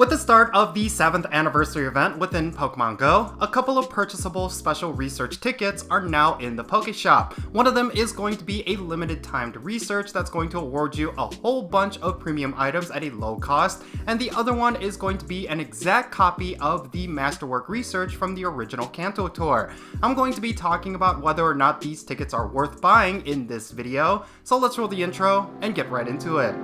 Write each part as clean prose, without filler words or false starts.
With the start of the 7th anniversary event within Pokemon GO, a couple of purchasable special research tickets are now in the Pokéshop. One of them is going to be a limited timed research that's going to award you a whole bunch of premium items at a low cost, and the other one is going to be an exact copy of the Masterwork research from the original Kanto tour. I'm going to be talking about whether or not these tickets are worth buying in this video, so let's roll the intro and get right into it.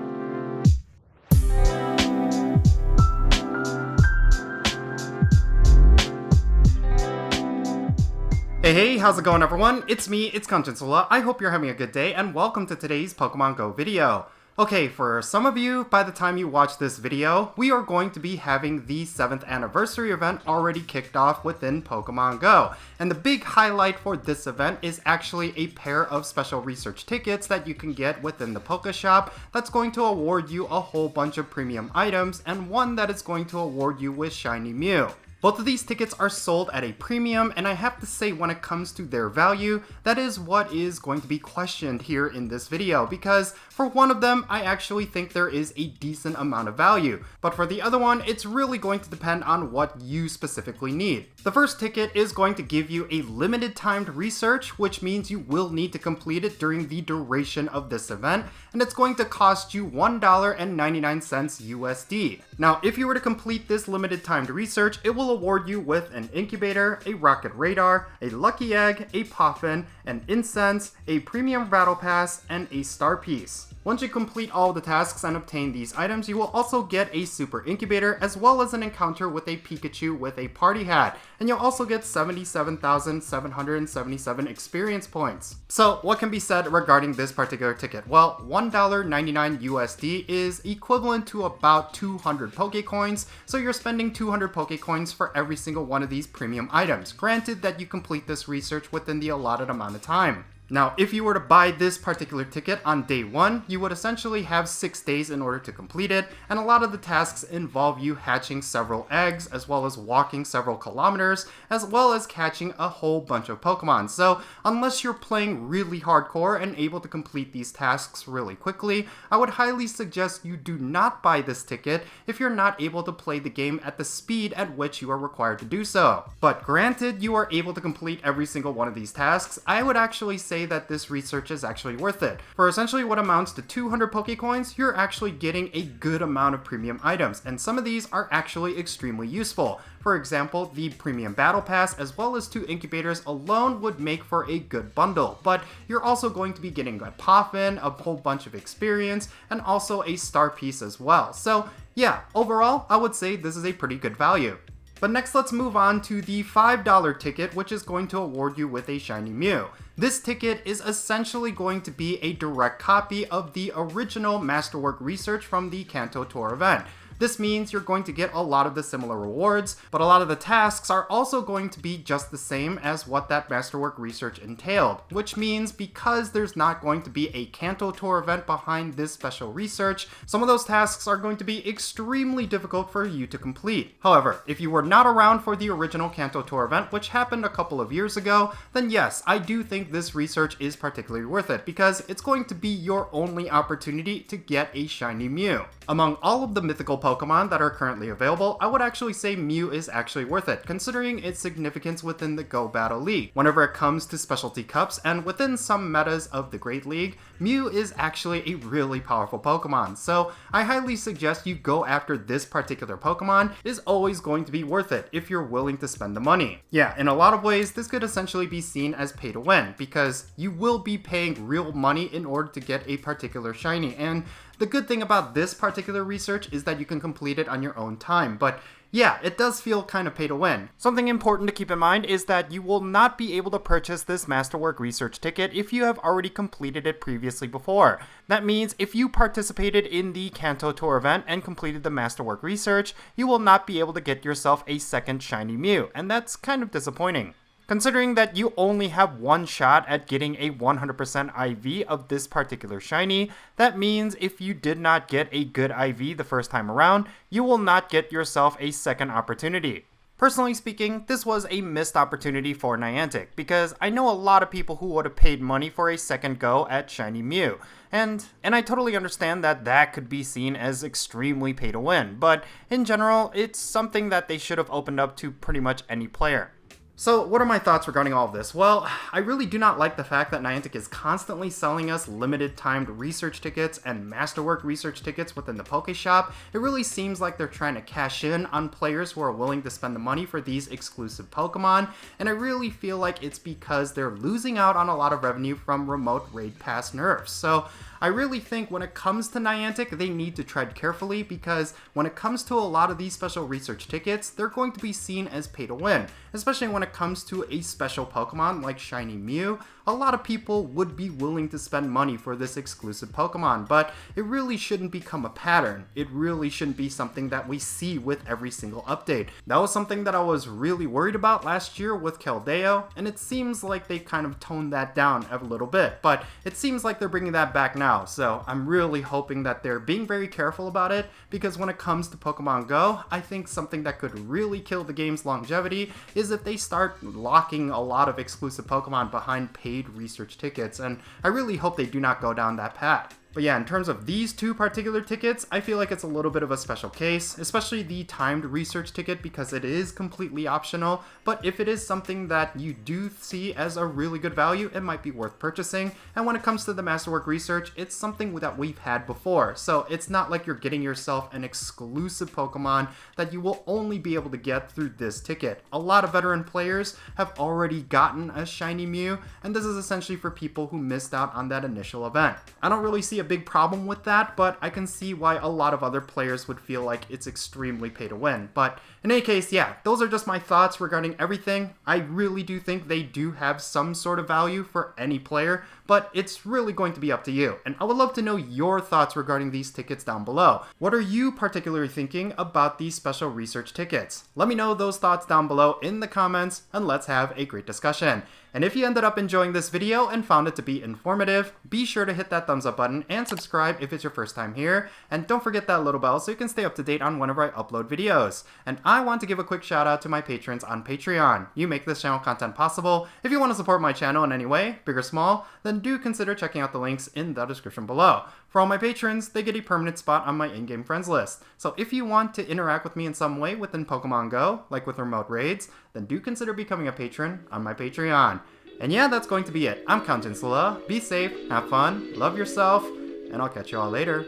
Hey, how's it going everyone? It's me, it's Jinsula. I hope you're having a good day and welcome to today's Pokemon GO video. Okay, for some of you, by the time you watch this video, we are going to be having the 7th anniversary event already kicked off within Pokemon GO. And the big highlight for this event is actually a pair of special research tickets that you can get within the Pokéshop that's going to award you a whole bunch of premium items, and one that is going to award you with Shiny Mew. Both of these tickets are sold at a premium, and I have to say when it comes to their value, that is what is going to be questioned here in this video, because for one of them, I actually think there is a decent amount of value, but for the other one, it's really going to depend on what you specifically need. The first ticket is going to give you a limited timed research, which means you will need to complete it during the duration of this event, and it's going to cost you $1.99 USD. Now, if you were to complete this limited timed research, it will award you with an incubator, a rocket radar, a lucky egg, a puffin, an incense, a premium battle pass, and a star piece. Once you complete all the tasks and obtain these items, you will also get a super incubator as well as an encounter with a Pikachu with a party hat, and you'll also get 77,777 experience points. So what can be said regarding this particular ticket? Well, $1.99 USD is equivalent to about 200 Pokecoins, so you're spending 200 Pokecoins for every single one of these premium items, granted that you complete this research within the allotted amount of time. Now, if you were to buy this particular ticket on day 1, you would essentially have 6 days in order to complete it, and a lot of the tasks involve you hatching several eggs, as well as walking several kilometers, as well as catching a whole bunch of Pokemon. So, unless you're playing really hardcore and able to complete these tasks really quickly, I would highly suggest you do not buy this ticket if you're not able to play the game at the speed at which you are required to do so. But granted, you are able to complete every single one of these tasks, I would actually say that this research is actually worth it. For essentially what amounts to 200 Pokecoins, you're actually getting a good amount of premium items, and some of these are actually extremely useful. For example, the premium battle pass as well as 2 incubators alone would make for a good bundle, but you're also going to be getting a puffin, a whole bunch of experience, and also a star piece as well. So yeah, overall, I would say this is a pretty good value. But next, let's move on to the $5 ticket, which is going to award you with a Shiny Mew. This ticket is essentially going to be a direct copy of the original Masterwork research from the Kanto tour event. This means you're going to get a lot of the similar rewards, but a lot of the tasks are also going to be just the same as what that Masterwork research entailed, which means because there's not going to be a Kanto tour event behind this special research, some of those tasks are going to be extremely difficult for you to complete. However, if you were not around for the original Kanto tour event, which happened a couple of years ago, then yes, I do think this research is particularly worth it, because it's going to be your only opportunity to get a Shiny Mew. Among all of the mythical Pokemon that are currently available, I would actually say Mew is actually worth it, considering its significance within the Go Battle League. Whenever it comes to specialty cups, and within some metas of the Great League, Mew is actually a really powerful Pokemon, so I highly suggest you go after this particular Pokemon. It is always going to be worth it if you're willing to spend the money. Yeah, in a lot of ways, this could essentially be seen as pay to win, because you will be paying real money in order to get a particular shiny, and the good thing about this particular research is that you can complete it on your own time, but yeah, it does feel kind of pay to win. Something important to keep in mind is that you will not be able to purchase this Masterwork research ticket if you have already completed it previously before. That means if you participated in the Kanto tour event and completed the Masterwork research, you will not be able to get yourself a second Shiny Mew, and that's kind of disappointing. Considering that you only have one shot at getting a 100% IV of this particular shiny, that means if you did not get a good IV the first time around, you will not get yourself a second opportunity. Personally speaking, this was a missed opportunity for Niantic, because I know a lot of people who would have paid money for a second go at Shiny Mew, and I totally understand that that could be seen as extremely pay to win, but in general, it's something that they should have opened up to pretty much any player. So what are my thoughts regarding all of this? Well, I really do not like the fact that Niantic is constantly selling us limited timed research tickets and masterwork research tickets within the Pokéshop. It really seems like they're trying to cash in on players who are willing to spend the money for these exclusive Pokemon, and I really feel like it's because they're losing out on a lot of revenue from remote raid pass nerfs. So I really think when it comes to Niantic, they need to tread carefully, because when it comes to a lot of these special research tickets, they're going to be seen as pay to win, especially when it comes to a special Pokemon like Shiny Mew. A lot of people would be willing to spend money for this exclusive Pokemon, but it really shouldn't become a pattern. It really shouldn't be something that we see with every single update. That was something that I was really worried about last year with Keldeo, and it seems like they kind of toned that down a little bit, but it seems like they're bringing that back now, so I'm really hoping that they're being very careful about it, because when it comes to Pokemon Go, I think something that could really kill the game's longevity is if they start locking a lot of exclusive Pokemon behind paid research tickets, and I really hope they do not go down that path. But yeah, in terms of these two particular tickets, I feel like it's a little bit of a special case, especially the timed research ticket, because it is completely optional, but if it is something that you do see as a really good value, it might be worth purchasing. And when it comes to the Masterwork research, it's something that we've had before, so it's not like you're getting yourself an exclusive Pokemon that you will only be able to get through this ticket. A lot of veteran players have already gotten a Shiny Mew, and this is essentially for people who missed out on that initial event. I don't really see a big problem with that, but I can see why a lot of other players would feel like it's extremely pay to win. But in any case, yeah, those are just my thoughts regarding everything. I really do think they do have some sort of value for any player, but it's really going to be up to you. And I would love to know your thoughts regarding these tickets down below. What are you particularly thinking about these special research tickets? Let me know those thoughts down below in the comments, and let's have a great discussion. And if you ended up enjoying this video and found it to be informative, be sure to hit that thumbs up button and subscribe if it's your first time here. And don't forget that little bell so you can stay up to date on whenever I upload videos. And I want to give a quick shout out to my patrons on Patreon. You make this channel content possible. If you want to support my channel in any way, big or small, then do consider checking out the links in the description below. For all my patrons, they get a permanent spot on my in-game friends list. So if you want to interact with me in some way within Pokemon Go, like with remote raids, then do consider becoming a patron on my Patreon. And yeah, that's going to be it. I'm Jinsula. Be safe, have fun, love yourself, and I'll catch you all later.